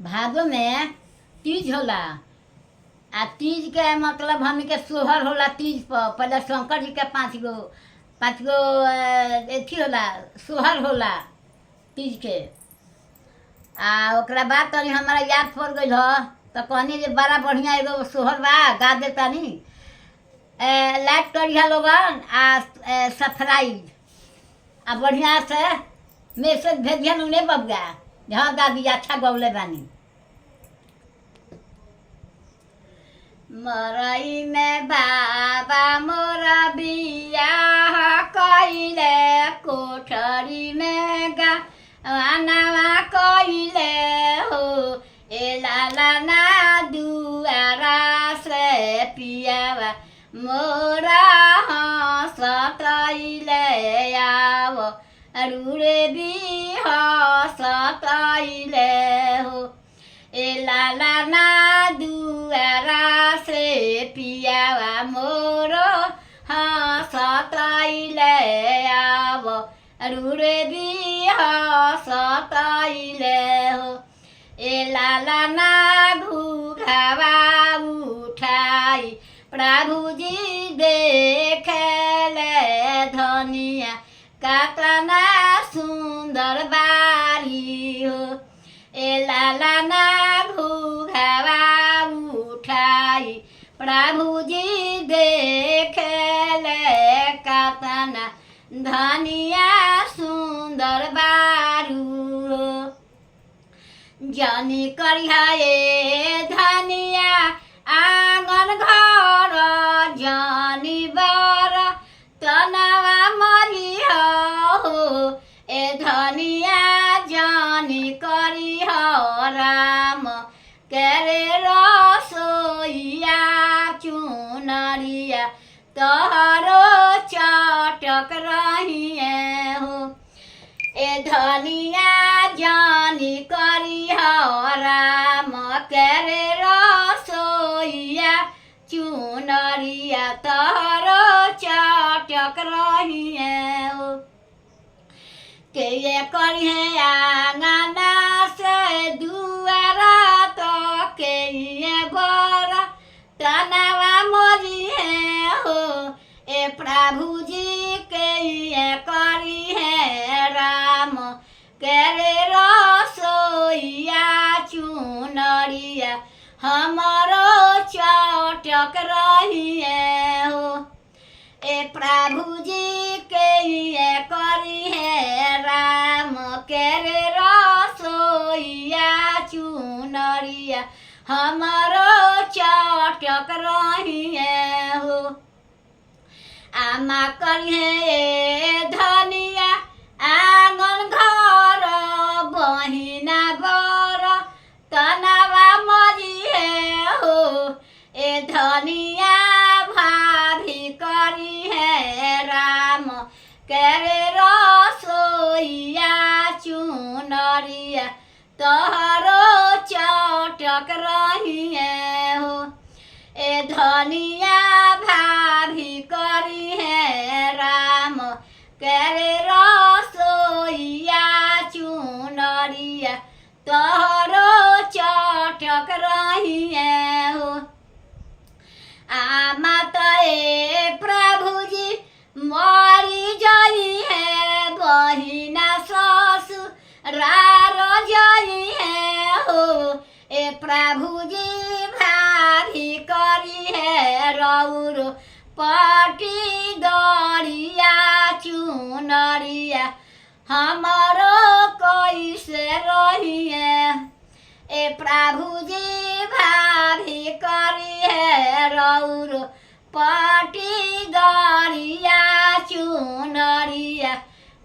भादो में तीज होला। आ तीज के मतलब हमनी के सोहर होला तीज पर। पहले शंकर जी के पाँच गो एथी होला, सोहर होला तीज के। आ ओकरा बाद तनी हमारा याद पड़ गई ह तो कहनी जे बड़ा बढ़िया एगो सोहर बा, गा देतानी। लाइक करिहा लोगन आ सब्सक्राइब आ बढ़िया से मैसेज भेजिया नुने बबुआ। हाँ दादी अच्छा गौले बानी। मरई में बाबा मोरा बियाह कइले, कोठरी में गानावा कइले हो। ए लाला ना दुआरा से पियावा मोरा हंसतइले आव रुरे भी हंसतइले हो। ए लाला ना दुआरा से पियावा मोरो हंसतइले आव रुरे भी हंसतइले हो। ए लाला ना घुघावा उठाई प्रभु जी देखले धनिया कातना सुंदर बारी हो। ए लाला ना घुघावा उठाई प्रभु जी देखले कातना धनिया सुंदर बारू हो। जानी करिहा ए धनिया आंगन घर जानी बर तनवा मरिह हो। ए धनिया जानी करिह राम करे रसोइया चुनरिया तोहरो चटक रहिए हो। ए धनिया जानी करिह राम करे रसोइया चुनरिया तोहरो चटक रहिए हो। के ये करिहे आंगना से दुआरा तो के ये बर तनवा मरिहे हो। ए प्रभु जी के ये करिहे राम करे रसोइया चुनरिया हमारो चटक रहिए हो। ए प्रभु जी के ये करिहे राम करे रसोइया चुनरिया हमारो चटक रहिए हो। आमा करिहे धनिया आंगन घर बहिना बर तनवा मरिहे हो। ए धनिया भाभी करिहे राम करे रसोइया चुनरिया तोहरो चटक रहिए हो। ए धनिया भाभी करिहे राम करे रसोइया चुनरिया तोहरो चटक रहिए हो। आमा त ए प्रभु जी मरी जइहे बहिना ससुरार जइहे हो। ए प्रभु जी भारी करिहे रौरो पटी दरिया चुनरिया हमारो कैसे रहिए। ए प्रभु जी भारी करिहे रौरो पटी दरिया चुनरिया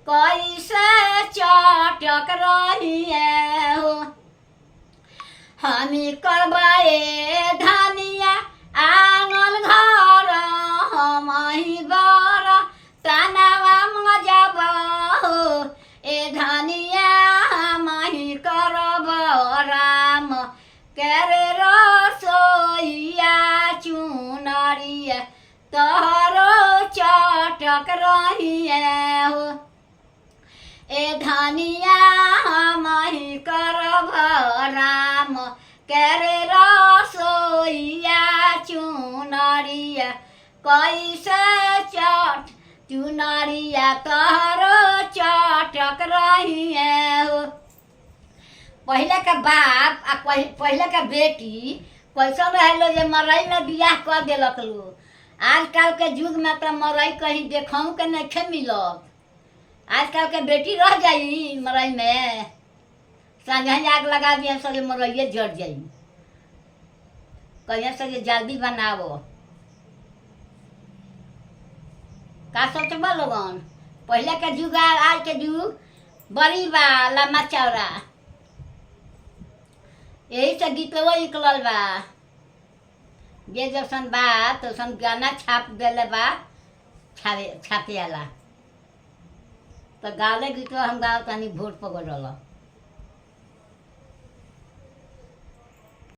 कैसे चटक रहिए हो। हमी करबाए धनिया आंगन घर हमही बर तनवा मजब हो। ए धनिया हमही करब राम करे रसोइया चुनरिया तोहरो चटक रहिए हो। ए धनिया हम ही करब राम करे रसोइया चुनरिया कैसे चट चुनरिया तहरो चटक रही हो। पहले का बाप आ पहले का बेटी कैसा रहे जे मरई में बियाह कर दिलक लोग। आजकल के युग में तो मरई कहीं देखूँ के नहीं मिलत। आजकल के बेटी रह जाई मरई में, संझे आग लगा दिया सजे मरइये जड़ जाई। कहिए सजे जल्दी बनावो। का सोचबा लोगन? पहले के युग आज के युग बड़ी बा लम्बा चौड़ा। यही से गीतवा निकलल बा। जे जैसन बा तैसन गाना छाप देले बा छापे वाला। तो गाले गीतवा हम गाओ तनी वोट पकड़ल।